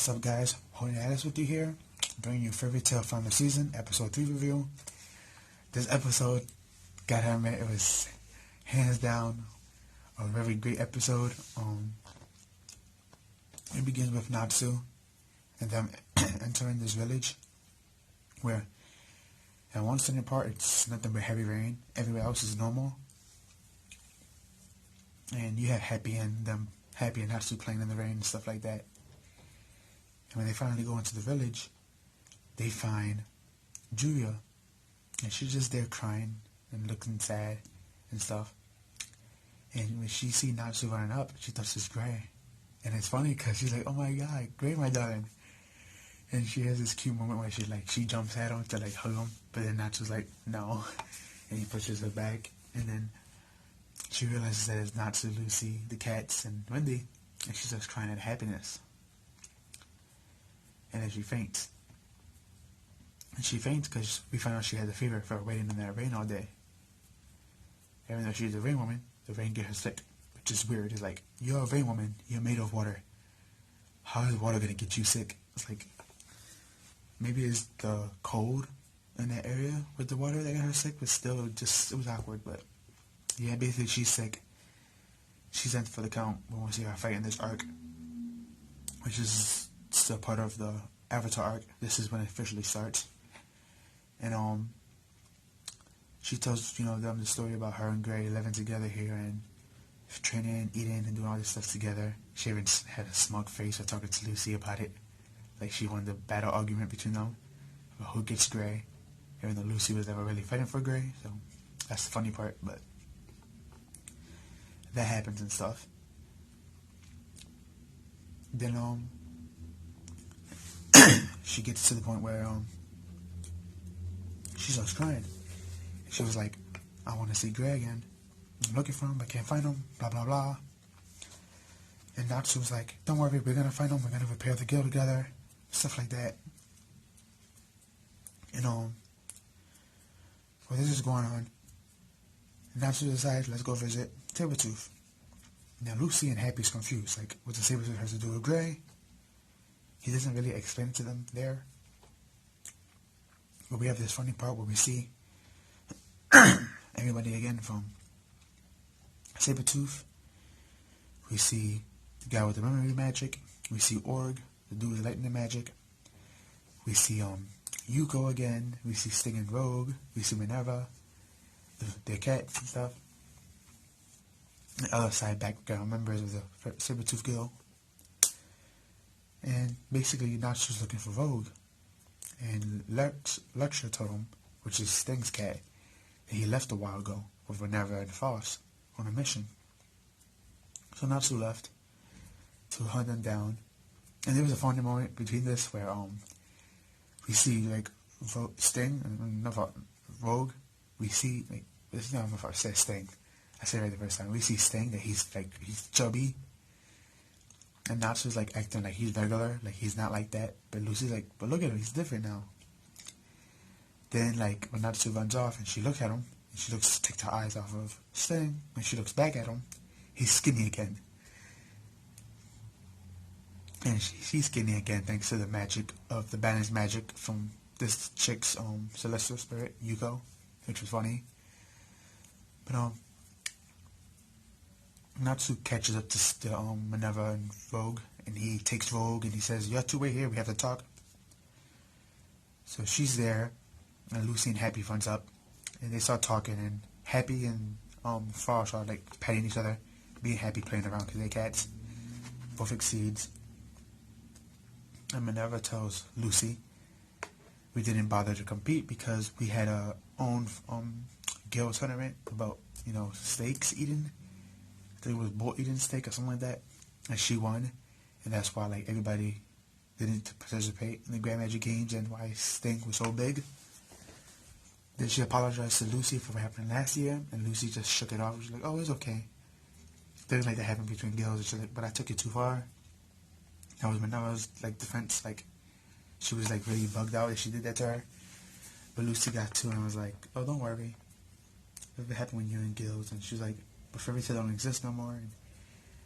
What's up, guys? Holding Alice with you here, bringing you Fairytail Final Season, Episode 3 review. This episode, gotta admit, it was hands down a very great episode. It begins with Natsu and them entering this village where at one certain part it's nothing but heavy rain. Everywhere else is normal. And you have Happy and Natsu playing in the rain and stuff like that. And when they finally go into the village, they find Julia, and she's just there crying and looking sad and stuff. And when she sees Natsu running up, she thought it's Gray. And it's funny because she's like, "Oh my God, Gray, my darling." And she has this cute moment where she jumps at him to hug him, but then Natsu's like, "No," and he pushes her back. And then she realizes that it's Natsu, Lucy, the cats, and Wendy, and she starts crying at happiness. And then she faints. And she faints because we found out she had a fever for waiting in that rain all day. Even though she's a rain woman, the rain gets her sick, which is weird. It's like, you're a rain woman, you're made of water. How is water going to get you sick? It's like, maybe it's the cold in that area with the water that got her sick, but still, it was awkward. But yeah, basically she's sick. She's in for the count when we see her fight in this arc, which is still part of the Avatar arc. This is when it officially starts. And she tells them the story about her and Gray living together here and training, eating, and doing all this stuff together. She even had a smug face for talking to Lucy about it, like she wanted a battle argument between them about who gets Gray, even though Lucy was never really fighting for Gray. So that's the funny part, but that happens and stuff. Then she gets to the point where she starts crying. She was like, "I want to see Gray again. I'm looking for him, but can't find him, blah, blah, blah." And Natsu was like, "Don't worry, we're going to find him. We're going to repair the guild together." Stuff like that. And, while this is going on, Natsu decides, let's go visit Sabretooth. Now, Lucy and Happy's confused. Like, what does Sabretooth have to do with Gray? He doesn't really explain it to them there. But we have this funny part where we see everybody again from Sabretooth. We see the guy with the memory magic. We see Org, the dude with lightning magic. We see Yuko again. We see Sting and Rogue. We see Minerva, their cats and stuff. The other side background members of the Sabretooth Guild. And basically, Natsu's looking for Rogue. And Lecture told him, which is Sting's cat, that he left a while ago with Minerva and Foss on a mission. So Natsu left to hunt them down. And there was a funny moment between this where we see Sting and Rogue. We see it's not if I said Sting. I said it right the first time. We see Sting that he's chubby. And Natsu's acting like he's regular, like he's not like that. But Lucy's like, but look at him, he's different now. Then when Natsu runs off and she looks at him, and she takes her eyes off of Sting, when she looks back at him, he's skinny again. And she's skinny again thanks to the magic of the balance magic from this chick's celestial spirit, Yuko, which was funny. But Natsu catches up to Minerva and Rogue, and he takes Rogue and he says, "You have to wait here, we have to talk." So she's there, and Lucy and Happy runs up, and they start talking, and Happy and Frosh are patting each other, being happy, playing around because they're cats. Both exceeds. And Minerva tells Lucy, "We didn't bother to compete because we had our own guild tournament about steaks eating. I think it was bull eating steak or something like that, and she won, and that's why everybody didn't participate in the Grand Magic Games and why Sting was so big." Then she apologized to Lucy for what happened last year, and Lucy just shook it off. She's like, "Oh, it's okay. Things like that happen between guilds." She's like, "But I took it too far." That was Minerva's defense. She was really bugged out that she did that to her. But Lucy got to and was like, "Oh, don't worry. It happened when you're in guilds." And she's like, "But Fairytail don't exist no more." And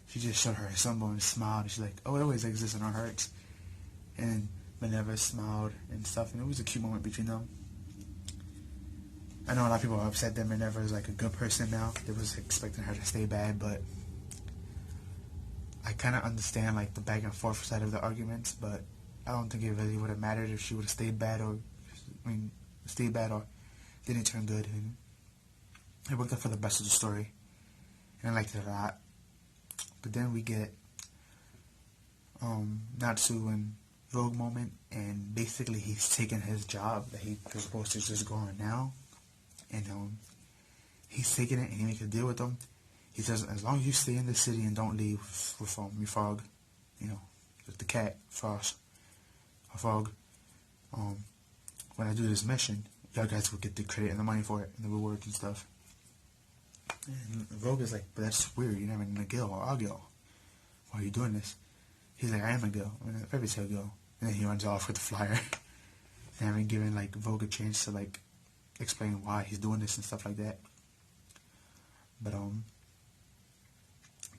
she just showed her symbol and smiled. And she's like, "Oh, it always exists in our hearts." and Minerva smiled and stuff, and it was a cute moment between them. I know a lot of people are upset that Minerva is like a good person now. They was expecting her to stay bad, but I kind of understand like the back and forth side of the arguments, but I don't think it really would have mattered if she would have stayed bad or didn't turn good. And it worked out for the best of the story, and I liked it a lot. But then we get Natsu and Vogue moment, and basically he's taking his job that he was supposed to just go on now, and he's taking it and he makes a deal with them. He says, as long as you stay in the city and don't leave with me, Frog, with the cat, Frost, or Frog, when I do this mission, y'all guys will get the credit and the money for it, and the rewards and stuff. And Vogue is like, but that's weird, you're not even a Gil or a Gil. Why are you doing this? He's like, I am a Gil, I'm a Fairytail Gil. And then he runs off with the flyer. And having given like Vogue a chance to like explain why he's doing this and stuff like that. But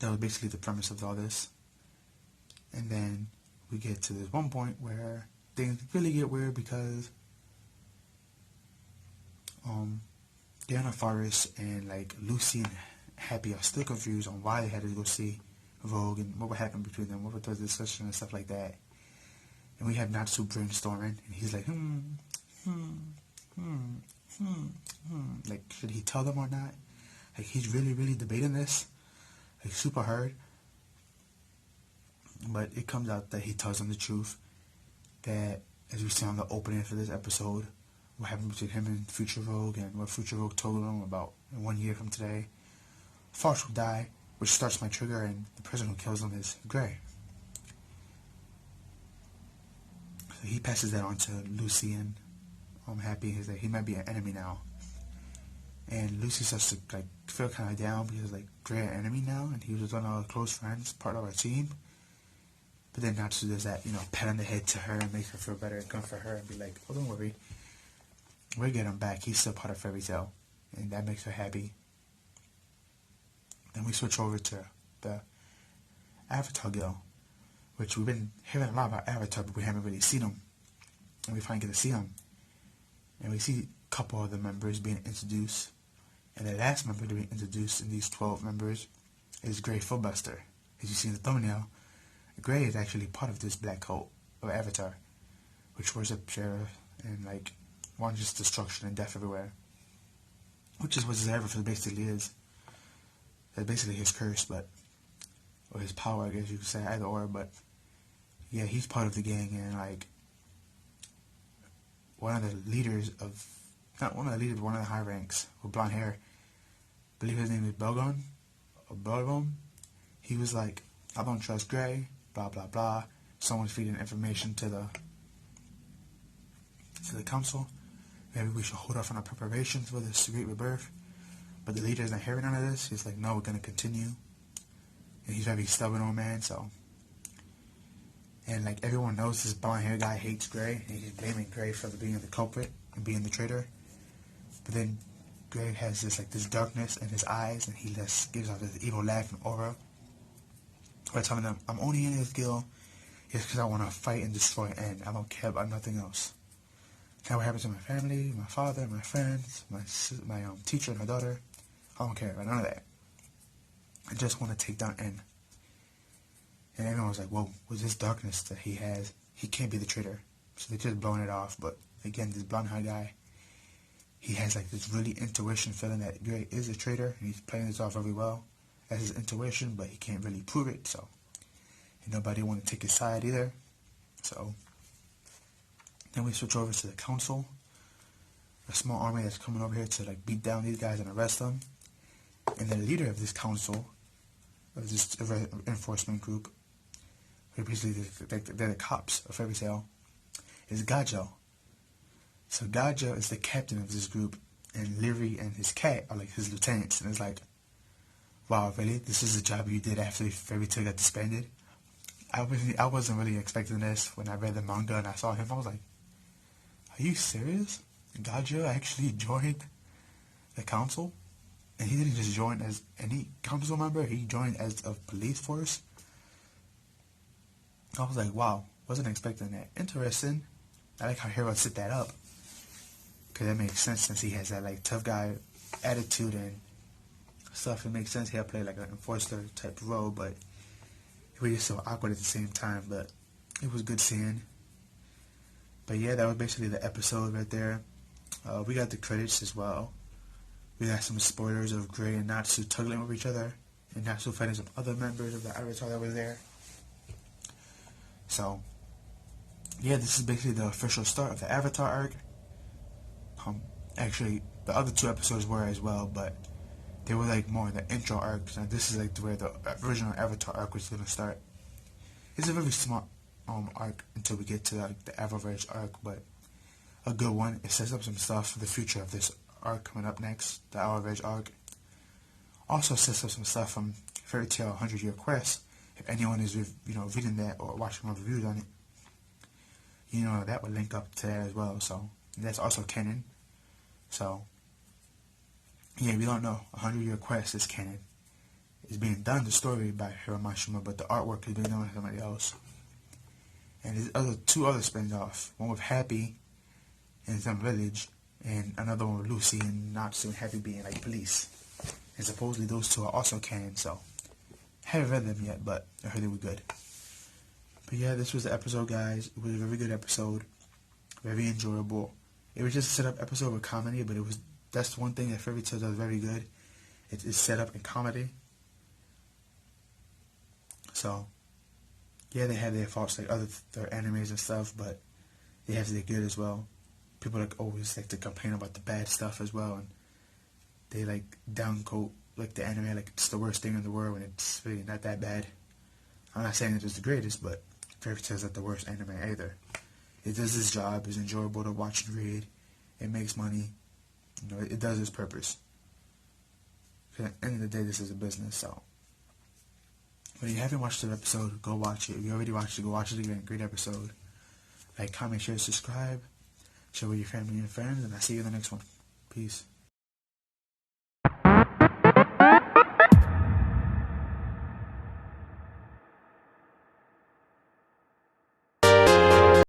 that was basically the premise of all this. And then we get to this one point where things really get weird because Diana Forrest and like Lucy and Happy are still confused on why they had to go see Vogue and what would happen between them, what was the discussion and stuff like that. And we have Natsu brainstorming, and he's like, like, should he tell them or not? Like, he's really, really debating this, like, super hard. But it comes out that he tells them the truth, that, as we see on the opening for this episode, what happened between him and Future Vogue, and what Future Vogue told him about in 1 year from today. Forrest will die, which starts my trigger, and the person who kills him is Gray. So he passes that on to Lucy and Happy. He's like, he might be an enemy now. And Lucy starts to like feel kind of down because like Gray an enemy now, and he was one of our close friends, part of our team. But then Natsu does that, pat on the head to her and make her feel better and comfort her and be like, oh, don't worry, we'll get him back. He's still part of Fairytail, and that makes her happy. Then we switch over to the Avatar Girl, which we've been hearing a lot about Avatar, but we haven't really seen him. And we finally get to see him. And we see a couple of the members being introduced. And the last member to be introduced in these 12 members is Gray Fullbuster. As you see in the thumbnail, Gray is actually part of this black cult of Avatar, which worships sheriff and like wants just destruction and death everywhere. Which is what Zerath basically is. That's basically his curse, or his power, I guess you could say, either or, but yeah, he's part of the gang, and like one of the leaders of, not one of the leaders, but one of the high ranks with blonde hair, I believe his name is Belgon, or Belgon. He was like, I don't trust Gray, blah blah blah. Someone's feeding information to the council. Maybe we should hold off on our preparations for this great rebirth. But the leader's not hearing none of this. He's like, no, we're going to continue. And he's a very stubborn old man, so. And like everyone knows, this blonde hair guy hates Gray, and he's blaming Gray for being the culprit and being the traitor. But then Gray has this darkness in his eyes, and he just gives out this evil laugh and aura. By telling them, I'm only in this guild just because I want to fight and destroy and I don't care about nothing else. Now what happens to my family, my father, my friends, my teacher, my daughter, I don't care about none of that. I just want to take down N. And everyone was like, whoa, with this darkness that he has, he can't be the traitor. So they're just blowing it off. But again, this blonde hair guy, he has like this really intuition feeling that Gray is a traitor, and he's playing this off very well. That's his intuition, but he can't really prove it. So, and nobody want to take his side either. So then we switch over to the council, a small army that's coming over here to like beat down these guys and arrest them. And the leader of this council, of this enforcement group, basically they're the cops of Fairytail, is Gajo. So Gajo is the captain of this group, and Leary and his cat are like his lieutenants. And it's like, wow, really? This is the job you did after Fairytail got disbanded? I wasn't really expecting this when I read the manga and I saw him. I was like, are you serious? Gajo actually joined the council? And he didn't just join as any council member, he joined as a police force. I was like, wow, Wasn't expecting that. Interesting. I like how Hero set that up. Because that makes sense since he has that like tough guy attitude and stuff. It makes sense he'll play like an enforcer type role, but it was just so awkward at the same time. But it was good seeing. But yeah, that was basically the episode right there. We got the credits as well. We got some spoilers of Gray and Natsu tugging over each other, and Natsu fighting some other members of the Avatar that were there. So, yeah, this is basically the official start of the Avatar arc. Actually, the other 2 episodes were as well, but they were like more the intro arc. So this is like where the original Avatar arc was going to start. It's a very small arc until we get to like the Avaverse arc, but a good one. It sets up some stuff for the future of this arc coming up next, the Avaverse arc. Also sets up some stuff from Fairytail 100 Year Quest. If anyone is reading that or watching my reviews on it, that would link up to that as well. So that's also canon. So yeah, we don't know. 100 Year Quest is canon. It's being done, the story by Hiro Mashima, but the artwork is being done by somebody else. And there's 2 other spin-offs. One with Happy in some village, and another one with Lucy and Natsu and Happy being like police. And supposedly those 2 are also canon, so haven't read them yet, but I heard they were good. But yeah, this was the episode, guys. It was a very good episode. Very enjoyable. It was just a set-up episode with comedy, but that's one thing that Fairytail does very good. It's set up in comedy. So, yeah, they have their faults like their animes and stuff, but they have their good as well. People always like to complain about the bad stuff as well, and they like downcoat like the anime like it's the worst thing in the world when it's really not that bad. I'm not saying it was the greatest, but Fairytail's not the worst anime either. It does its job. It's enjoyable to watch and read. It makes money. It does its purpose. At the end of the day, this is a business, so. But if you haven't watched the episode, go watch it. If you already watched it, go watch it again. Great episode. Like, comment, share, subscribe. Share with your family and friends, and I'll see you in the next one. Peace.